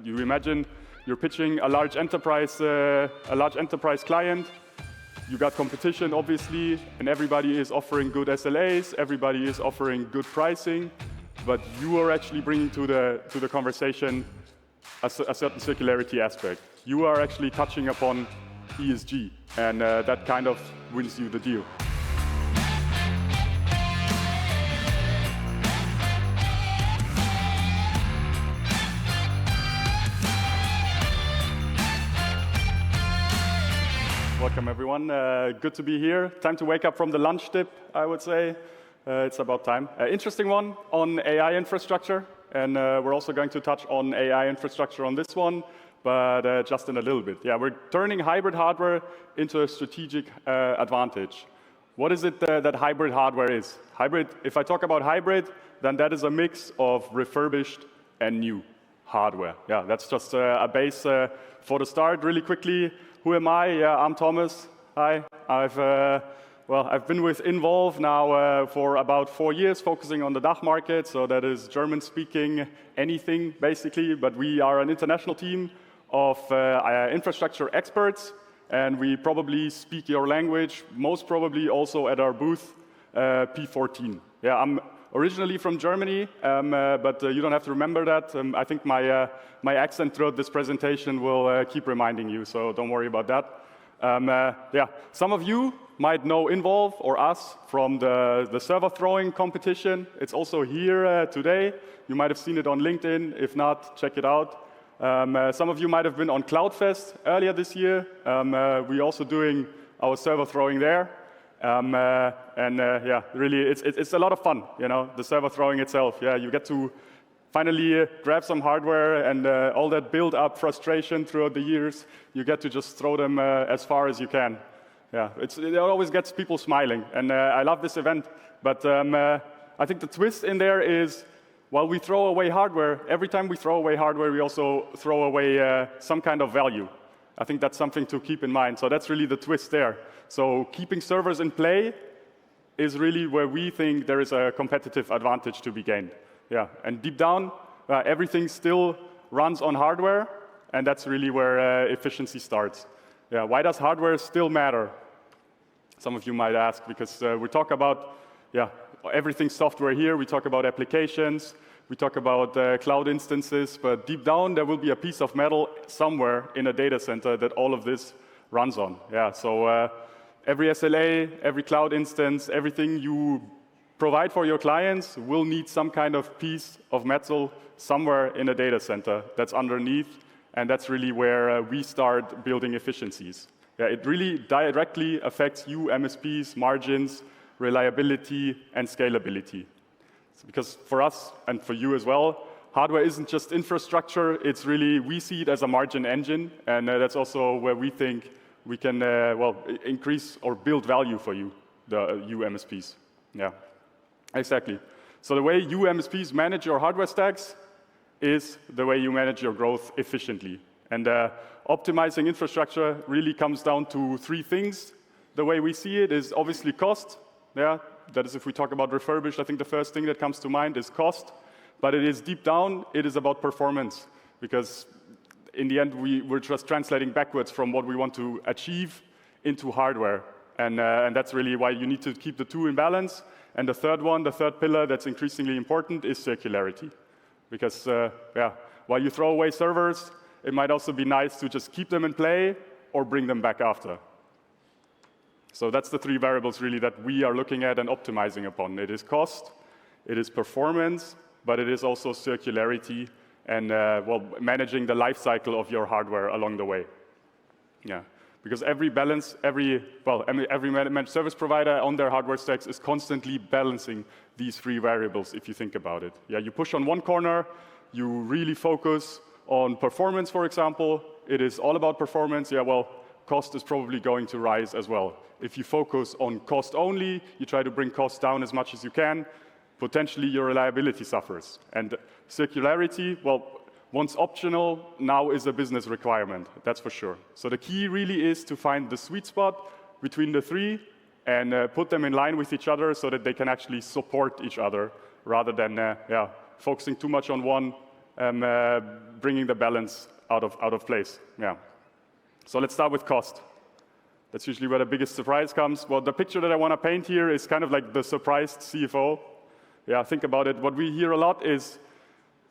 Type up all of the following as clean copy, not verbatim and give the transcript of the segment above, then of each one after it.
You imagine you're pitching a large enterprise client. You got competition, obviously, and everybody is offering good SLAs. Everybody is offering good pricing, but you are actually bringing to the conversation a certain circularity aspect. You are actually touching upon ESG, and that kind of wins you the deal. Welcome everyone, good to be here. Time to wake up from the lunch dip, I would say. It's about time. Interesting one on AI infrastructure, and we're also going to touch on AI infrastructure on this one, but just in a little bit. Yeah, we're turning hybrid hardware into a strategic advantage. What is it that hybrid hardware is? Hybrid, if I talk about hybrid, then that is a mix of refurbished and new hardware. Yeah, that's just a base for the start. Really quickly, who am I? Yeah, I'm Thomas. Hi. I've been with ynvolve now for about 4 years, focusing on the DACH market. So that is German-speaking anything, basically. But we are an international team of infrastructure experts, and we probably speak your language, most probably also at our booth P14. Yeah, I'm originally from Germany, but you don't have to remember that. I think my accent throughout this presentation will keep reminding you, so don't worry about that. Yeah, some of you might know ynvolve or us from the server throwing competition. It's also here today. You might have seen it on LinkedIn. If not, check it out. Some of you might have been on CloudFest earlier this year. We're also doing our server throwing there. Yeah, really, it's a lot of fun, you know, the server throwing itself. Yeah, you get to finally grab some hardware and all that build-up frustration throughout the years, you get to just throw them as far as you can. Yeah, it always gets people smiling, and I love this event. But I think the twist in there is, while we throw away hardware, every time we throw away hardware, we also throw away some kind of value. I think that's something to keep in mind. So that's really the twist there. So keeping servers in play is really where we think there is a competitive advantage to be gained. Yeah, and deep down, everything still runs on hardware, and that's really where efficiency starts. Yeah, why does hardware still matter? Some of you might ask, because we talk about everything software here. We talk about applications. We talk about cloud instances, but deep down, there will be a piece of metal somewhere in a data center that all of this runs on. Yeah, so every SLA, every cloud instance, everything you provide for your clients will need some kind of piece of metal somewhere in a data center that's underneath, and that's really where we start building efficiencies. Yeah, it really directly affects you, MSPs, margins, reliability, and scalability. Because for us, and for you as well, hardware isn't just infrastructure, it's really, we see it as a margin engine, and that's also where we think we can, increase or build value for you, you MSPs. Yeah, exactly. So the way you MSPs manage your hardware stacks is the way you manage your growth efficiently. And optimizing infrastructure really comes down to 3 things. The way we see it is obviously cost. Yeah, that is, if we talk about refurbished, I think the first thing that comes to mind is cost. But it is deep down, it is about performance. Because in the end, we're just translating backwards from what we want to achieve into hardware. And that's really why you need to keep the 2 in balance. And the third pillar that's increasingly important is circularity. Because, while you throw away servers, it might also be nice to just keep them in play or bring them back after. So that's the 3 variables really that we are looking at and optimizing upon. It is cost, it is performance, but it is also circularity and managing the life cycle of your hardware along the way. Yeah, because every managed service provider on their hardware stacks is constantly balancing these 3 variables, if you think about it. Yeah, you push on one corner, you really focus on performance, for example. It is all about performance. Yeah, well, cost is probably going to rise as well. If you focus on cost only, you try to bring costs down as much as you can, potentially your reliability suffers. And circularity, well, once optional, now is a business requirement, that's for sure. So the key really is to find the sweet spot between the 3 and put them in line with each other so that they can actually support each other rather than focusing too much on one bringing the balance out of place. Yeah. So let's start with cost. That's usually where the biggest surprise comes. Well, the picture that I want to paint here is kind of like the surprised CFO. Yeah, think about it. What we hear a lot is,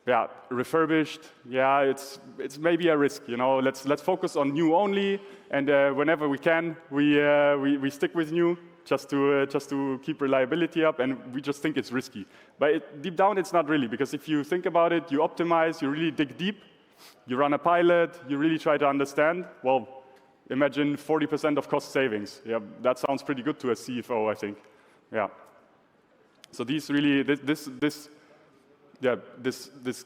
yeah, refurbished. Yeah, it's maybe a risk. You know, let's focus on new only, and whenever we can, we stick with new just to keep reliability up. And we just think it's risky. But deep down, it's not really, because if you think about it, you optimize, you really dig deep, you run a pilot, you really try to understand. Well, imagine 40% of cost savings. Yeah, that sounds pretty good to a CFO, I think. Yeah. So these really, this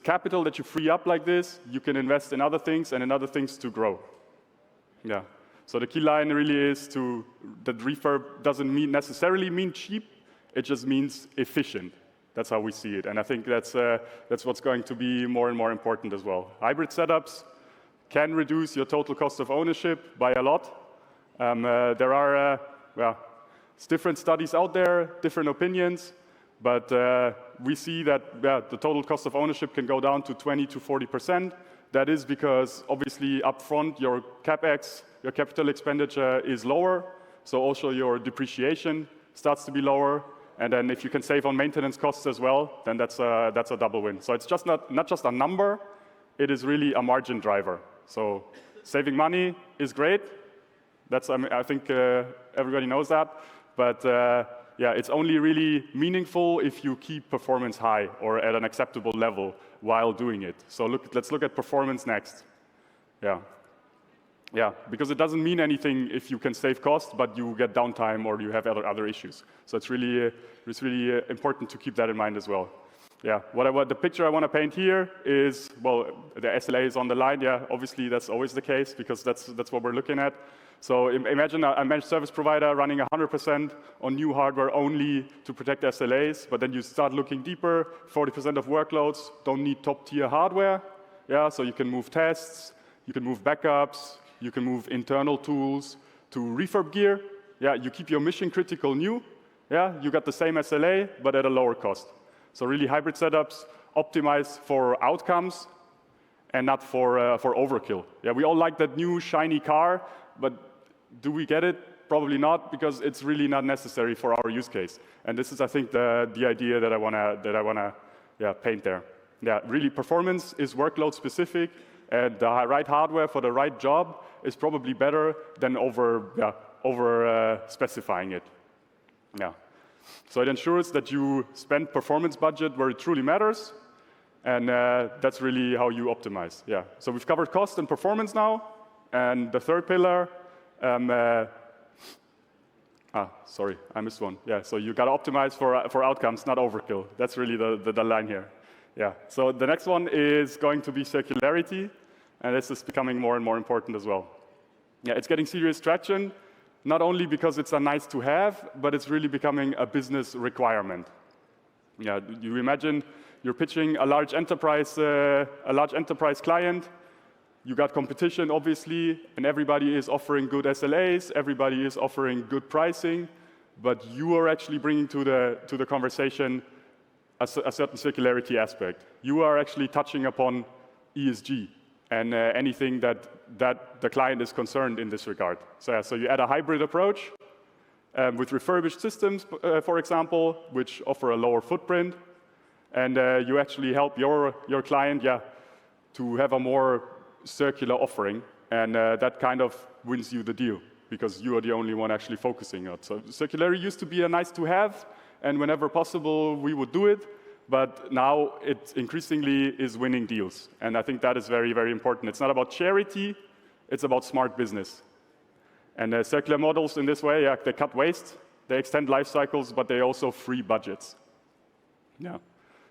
capital that you free up like this, you can invest in other things and in other things to grow. Yeah. So the key line really is that refurb doesn't necessarily mean cheap. It just means efficient. That's how we see it. And I think that's what's going to be more and more important as well. Hybrid setups can reduce your total cost of ownership by a lot. There are different studies out there, different opinions, but we see that the total cost of ownership can go down to 20 to 40%. That is because obviously upfront your CapEx, your capital expenditure is lower, so also your depreciation starts to be lower. And then if you can save on maintenance costs as well, then that's a double win. So it's just not just a number, it is really a margin driver. So saving money is great. I think everybody knows that. But yeah, it's only really meaningful if you keep performance high or at an acceptable level while doing it. So let's look at performance next. Yeah, because it doesn't mean anything if you can save cost, but you get downtime or you have other issues. So it's really important to keep that in mind as well. Yeah, the picture I want to paint here is, well, the SLA is on the line. Yeah, obviously that's always the case because that's what we're looking at. So imagine a managed service provider running 100% on new hardware only to protect SLAs, but then you start looking deeper. 40% of workloads don't need top-tier hardware. Yeah, so you can move tests, you can move backups, you can move internal tools to refurb gear. Yeah, you keep your mission critical new. Yeah, you got the same SLA, but at a lower cost. So really hybrid setups optimize for outcomes and not for overkill. Yeah, we all like that new shiny car, but do we get it? Probably not, because it's really not necessary for our use case. And this is, I think, the idea that I wanna paint there. Yeah, really performance is workload specific, and the right hardware for the right job is probably better than over specifying it. Yeah. So it ensures that you spend performance budget where it truly matters, and that's really how you optimize. Yeah. So we've covered cost and performance now, and the third pillar. Sorry, I missed one. Yeah. So you got to optimize for outcomes, not overkill. That's really the line here. Yeah. So the next one is going to be circularity, and this is becoming more and more important as well. Yeah, it's getting serious traction. Not only because it's a nice to have, but it's really becoming a business requirement. Yeah, you imagine you're pitching a large enterprise client. You got competition, obviously, and everybody is offering good SLAs. Everybody is offering good pricing, but you are actually bringing to the conversation a certain circularity aspect. You are actually touching upon ESG and anything that the client is concerned in this regard. So you add a hybrid approach with refurbished systems, for example, which offer a lower footprint, and you actually help your client, to have a more circular offering, and that kind of wins you the deal because you are the only one actually focusing on it. So circularity used to be a nice to have, and whenever possible we would do it. But now it increasingly is winning deals. And I think that is very, very important. It's not about charity, it's about smart business. And circular models in this way, they cut waste, they extend life cycles, but they also free budgets. Yeah.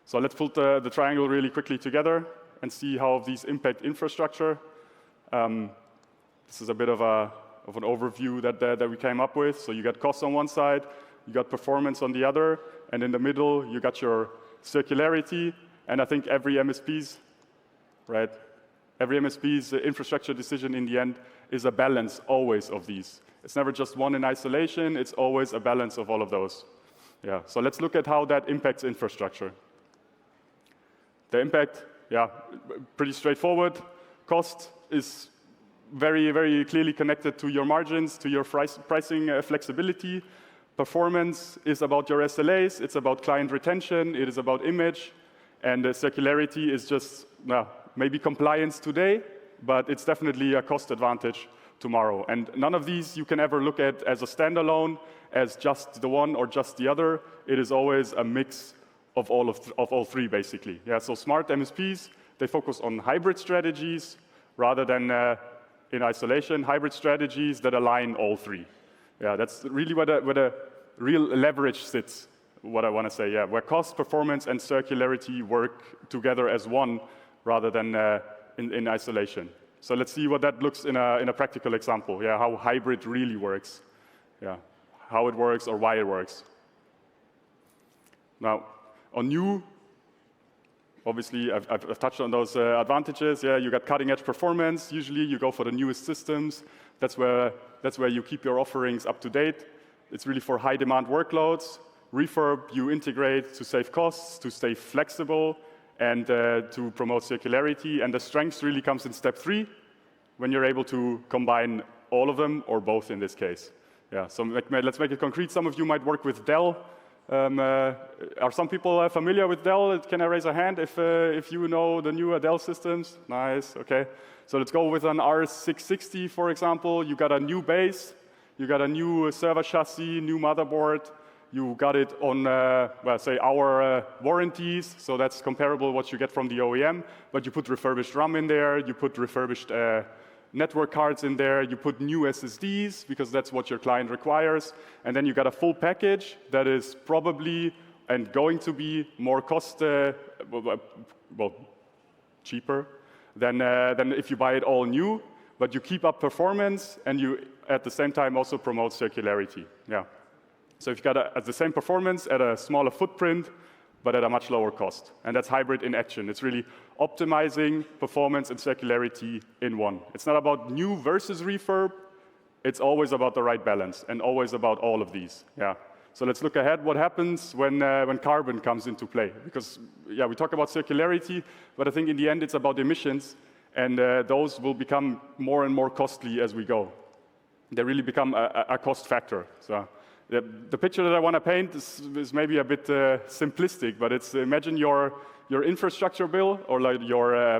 So let's put the triangle really quickly together and see how these impact infrastructure. This is a bit of an overview that we came up with. So you got cost on one side, you got performance on the other, and in the middle you got your circularity, and I think every MSP's infrastructure decision in the end is a balance always of these. It's never just one in isolation, it's always a balance of all of those. Yeah, so let's look at how that impacts infrastructure. The impact yeah, pretty straightforward. Cost is very, very clearly connected to your margins, to your pricing flexibility. Performance is about your SLAs, it's about client retention, it is about image, and circularity is just, maybe compliance today, but it's definitely a cost advantage tomorrow. And none of these you can ever look at as a standalone, as just the one or just the other. It is always a mix of all three, basically. Yeah, so smart MSPs, they focus on hybrid strategies rather than in isolation, hybrid strategies that align all three. Yeah, that's really where the real leverage sits, what I want to say, yeah, where cost, performance, and circularity work together as one rather than in isolation. So let's see what that looks in a practical example, yeah, how hybrid really works, yeah, how it works or why it works. Now, on new, obviously, I've touched on those advantages. Yeah, you got cutting-edge performance. Usually, you go for the newest systems. That's where you keep your offerings up to date. It's really for high-demand workloads. Refurb, you integrate to save costs, to stay flexible, and to promote circularity. And the strength really comes in step 3, when you're able to combine all of them, or both in this case. Yeah, so let's make it concrete. Some of you might work with Dell. Are some people familiar with Dell? Can I raise a hand if you know the newer Dell systems? Nice, okay. So let's go with an R660, for example. You got a new base, you got a new server chassis, new motherboard. You got it on, well, say, our warranties, so that's comparable what you get from the OEM, but you put refurbished RAM in there, you put refurbished network cards in there, you put new SSDs, because that's what your client requires, and then you got a full package that is probably and going to be more cost, cheaper than if you buy it all new, but you keep up performance, and you, at the same time, also promote circularity, yeah. So if you got the same performance at a smaller footprint, but at a much lower cost. And that's hybrid in action. It's really optimizing performance and circularity in one. It's not about new versus refurb. It's always about the right balance and always about all of these. Yeah. So let's look ahead. What happens when carbon comes into play? Because yeah, we talk about circularity, but I think in the end it's about emissions, and those will become more and more costly as we go. They really become a cost factor. So the picture that I want to paint is maybe a bit simplistic, but it's imagine your infrastructure bill, or like your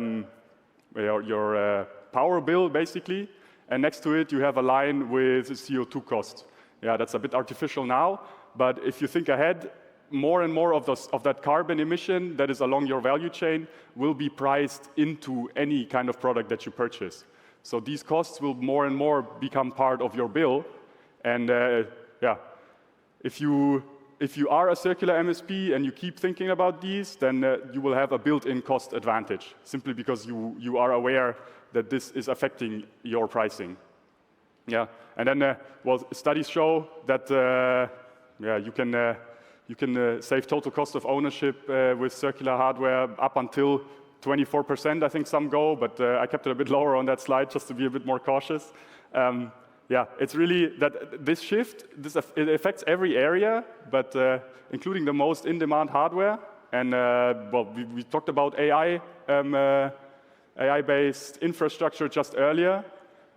power bill, basically, and next to it you have a line with CO2 costs. Yeah, that's a bit artificial now, but if you think ahead, more and more of that carbon emission that is along your value chain will be priced into any kind of product that you purchase. So these costs will more and more become part of your bill, and yeah. If you are a circular MSP and you keep thinking about these, then you will have a built-in cost advantage, simply because you are aware that this is affecting your pricing. Yeah, and then well, studies show that yeah, you can save total cost of ownership with circular hardware up until 24%. I think some go, but I kept it a bit lower on that slide just to be a bit more cautious. Yeah, it's really that this shift, it affects every area, but including the most in-demand hardware. And well, we talked about AI, AI-based infrastructure just earlier,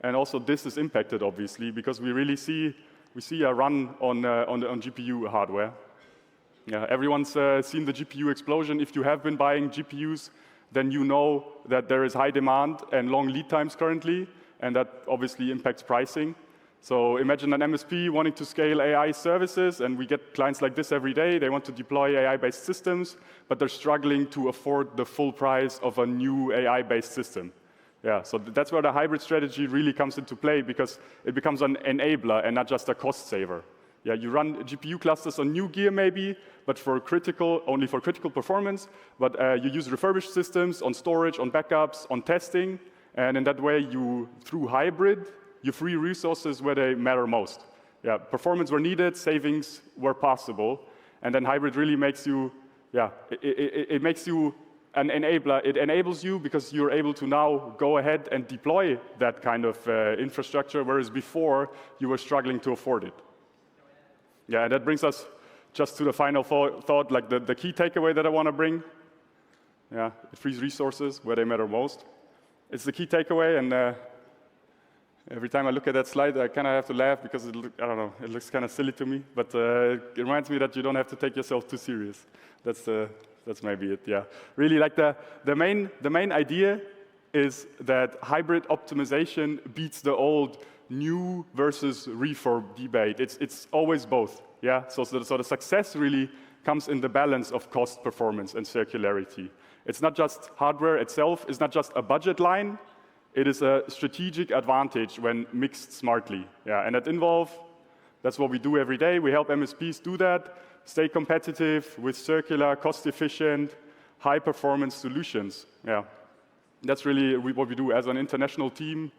and also this is impacted obviously because we see a run on GPU hardware. Yeah, everyone's seen the GPU explosion. If you have been buying GPUs, then you know that there is high demand and long lead times currently, and that obviously impacts pricing. So imagine an MSP wanting to scale AI services, and we get clients like this every day. They want to deploy AI-based systems, but they're struggling to afford the full price of a new AI-based system. Yeah, so that's where the hybrid strategy really comes into play, because it becomes an enabler and not just a cost saver. Yeah, you run GPU clusters on new gear maybe, but only for critical performance, but you use refurbished systems on storage, on backups, on testing, and in that way, through hybrid, you free resources where they matter most. Yeah, performance where needed, savings where possible, and then hybrid really makes you, yeah, it makes you an enabler. It enables you because you're able to now go ahead and deploy that kind of infrastructure, whereas before you were struggling to afford it. Yeah, and that brings us just to the final thought, like the key takeaway that I want to bring. Yeah, it frees resources where they matter most. It's the key takeaway, and every time I look at that slide, I kind of have to laugh because I don't know, it looks kind of silly to me, but it reminds me that you don't have to take yourself too serious. That's maybe it, yeah. Really, like the main idea is that hybrid optimization beats the old new versus refurb debate. It's always both, yeah? So the success really comes in the balance of cost, performance, and circularity. It's not just hardware itself, it's not just a budget line, it is a strategic advantage when mixed smartly. Yeah, and at ynvolve, that's what we do every day. We help MSPs do that, stay competitive with circular, cost-efficient, high-performance solutions. Yeah, that's really what we do as an international team,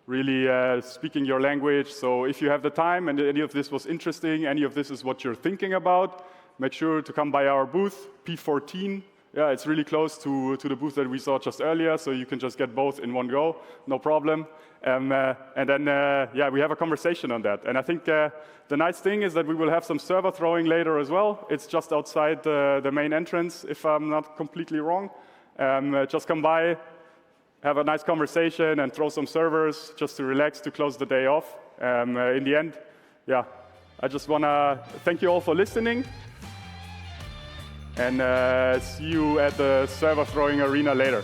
really speaking your language. So if you have the time and any of this was interesting, any of this is what you're thinking about, make sure to come by our booth, P14. Yeah, it's really close to the booth that we saw just earlier, so you can just get both in one go, no problem. And then, yeah, we have a conversation on that. And I think the nice thing is that we will have some server throwing later as well. It's just outside the main entrance, if I'm not completely wrong. Just come by, have a nice conversation, and throw some servers just to relax, to close the day off. In the end, yeah, I just want to thank you all for listening. And see you at the server throwing arena later.